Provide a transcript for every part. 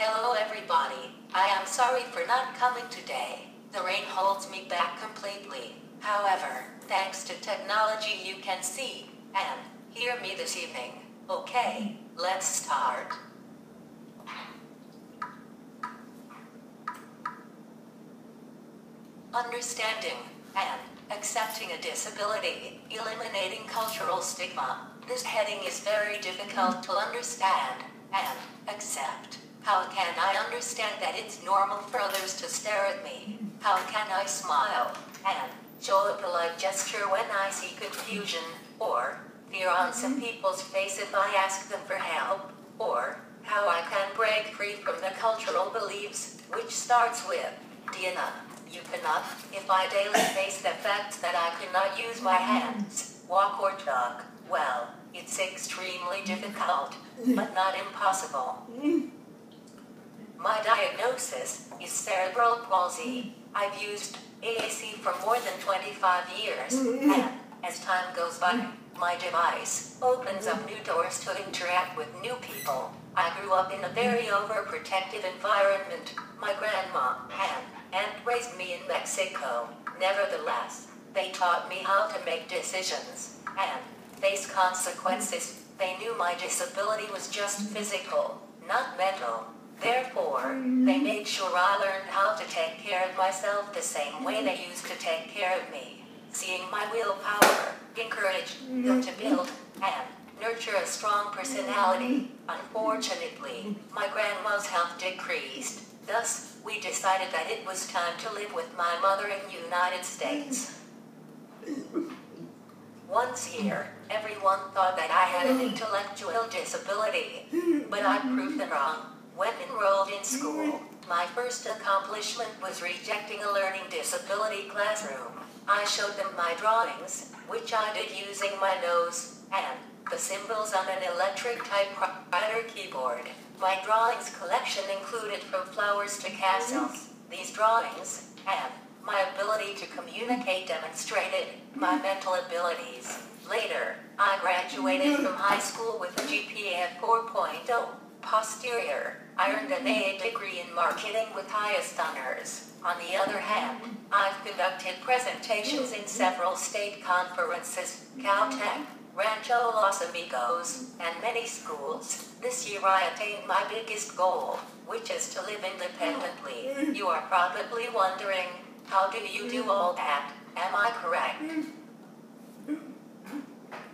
Hello everybody. I am sorry for not coming today. The rain holds me back completely. However, thanks to technology you can see and hear me this evening. Okay, let's start. Understanding and accepting a disability, eliminating cultural stigma. This heading is very difficult to understand and accept. How can I understand that it's normal for others to stare at me? How can I smile and show a polite gesture when I see confusion or fear on some people's face if I ask them for help? Or how I can break free from the cultural beliefs, which starts with, Diana, you cannot. If I daily face the fact that I cannot use my hands, walk or talk, well, it's extremely difficult, but not impossible. My diagnosis is cerebral palsy. I've used AAC for more than 25 years, and as time goes by, my device opens up new doors to interact with new people. I grew up in a very overprotective environment. My grandma and aunt raised me in Mexico. Nevertheless, they taught me how to make decisions and face consequences. They knew my disability was just physical, not mental. Therefore, they made sure I learned how to take care of myself the same way they used to take care of me. Seeing my willpower encouraged them to build and nurture a strong personality. Unfortunately, my grandma's health decreased. Thus, we decided that it was time to live with my mother in the United States. Once here, everyone thought that I had an intellectual disability, but I proved them wrong. When enrolled in school, my first accomplishment was rejecting a learning disability classroom. I showed them my drawings, which I did using my nose, and the symbols on an electric typewriter keyboard. My drawings collection included from flowers to castles. These drawings, and my ability to communicate demonstrated my mental abilities. Later, I graduated from high school with a GPA of 4.0. Posterior, I earned an AA degree in marketing with highest honors. On the other hand, I've conducted presentations in several state conferences, Caltech, Rancho Los Amigos, and many schools. This year I attained my biggest goal, which is to live independently. You are probably wondering, how do you do all that? Am I correct?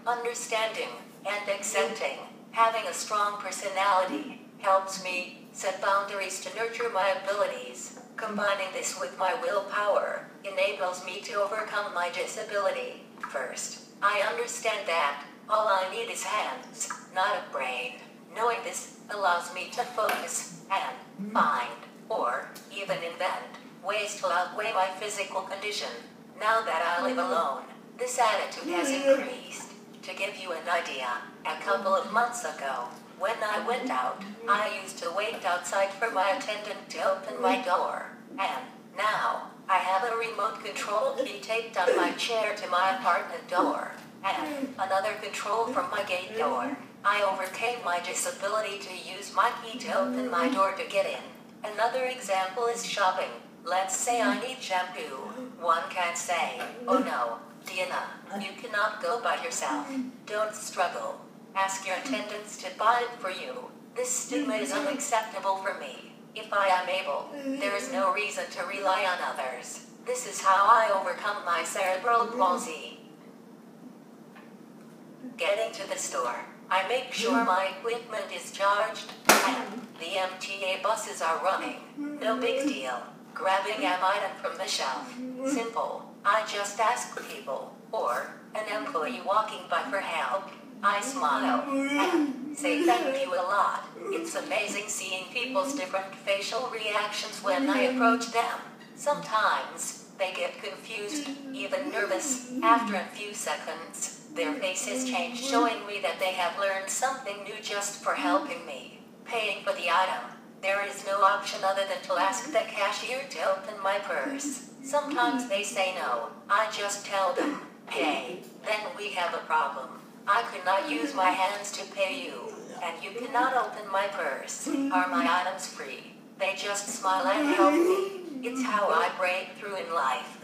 Understanding and accepting. Having a strong personality helps me set boundaries to nurture my abilities. Combining this with my willpower enables me to overcome my disability. First, I understand that all I need is hands, not a brain. Knowing this allows me to focus and find, or even invent, ways to outweigh my physical condition. Now that I live alone, this attitude has increased. To give you an idea, a couple of months ago, when I went out, I used to wait outside for my attendant to open my door. And now, I have a remote control key taped on my chair to my apartment door, and another control from my gate door. I overcame my disability to use my key to open my door to get in. Another example is shopping. Let's say I need shampoo. One can say, oh no, Diana, you cannot go by yourself. Don't struggle. Ask your attendants to buy it for you. This stigma is unacceptable for me. If I am able, there is no reason to rely on others. This is how I overcome my cerebral palsy. Getting to the store, I make sure my equipment is charged, and the MTA buses are running. No big deal. Grabbing an item from the shelf. Simple. I just ask people, or an employee walking by for help. I smile and say thank you a lot. It's amazing seeing people's different facial reactions when I approach them. Sometimes they get confused, even nervous. After a few seconds, their faces change, showing me that they have learned something new just for helping me. Paying for the item, there is no option other than to ask the cashier to open my purse. Sometimes they say no. I just tell them, pay. Then we have a problem. I could not use my hands to pay you. and you cannot open my purse. Are my items free? They just smile and help me. It's how I break through in life.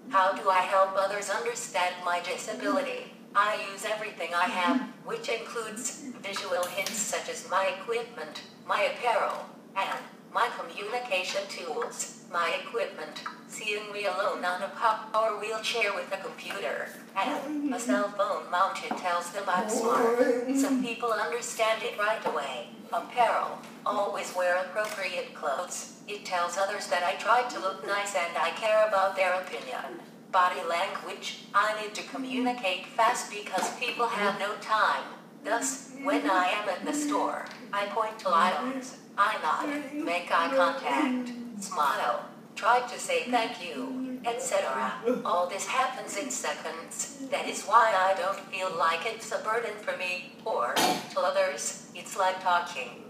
How do I help others understand my disability? I use everything I have, which includes visual hints such as my equipment, my apparel, and my communication tools, my equipment, seeing me alone on a power wheelchair with a computer, and a cell phone mounted tells them I'm smart. Some people understand it right away. Apparel, always wear appropriate clothes. It tells others that I try to look nice and I care about their opinion. Body language, I need to communicate fast because people have no time. Thus, when I am at the store, I point to items, I nod, make eye contact, smile, try to say thank you, etc. All this happens in seconds. That is why I don't feel like it's a burden for me, or, to others, it's like talking.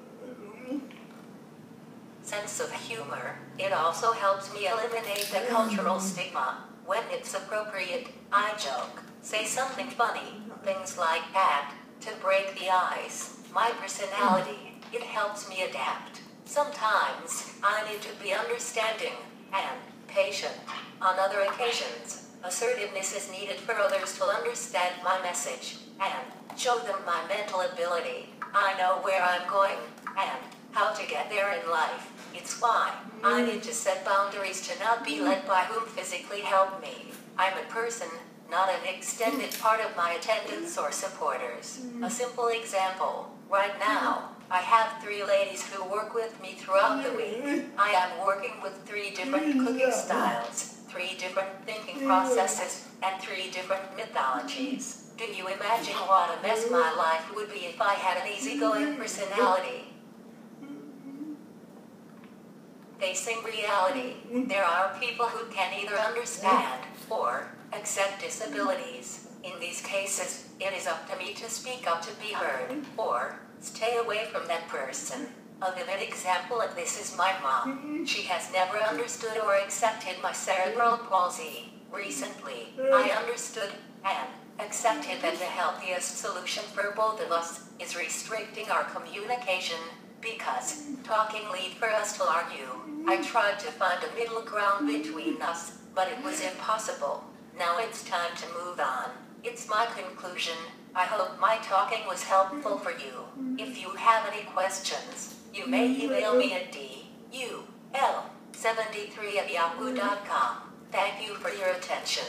Sense of humor, it also helps me eliminate the cultural stigma. When it's appropriate, I joke, say something funny, things like that, to break the ice. My personality, it helps me adapt. Sometimes, I need to be understanding and patient. On other occasions, assertiveness is needed for others to understand my message and show them my mental ability. I know where I'm going and how to get there in life. It's why I need to set boundaries to not be led by whom physically help me. I'm a person, not an extended part of my attendants or supporters. A simple example, right now, I have 3 ladies who work with me throughout the week. I am working with 3 different cooking styles, 3 different thinking processes, and 3 different mythologies. Do you imagine what a mess my life would be if I had an easygoing personality? Facing reality, there are people who can either understand or accept disabilities. In these cases, it is up to me to speak up to be heard, or stay away from that person. A vivid example of this is my mom. She has never understood or accepted my cerebral palsy. Recently, I understood and accepted that the healthiest solution for both of us is restricting our communication, because talking lead for us to argue. I tried to find a middle ground between us, but it was impossible. Now it's time to move on. It's my conclusion. I hope my talking was helpful for you. If you have any questions, you may email me at dul73@yahoo.com. Thank you for your attention.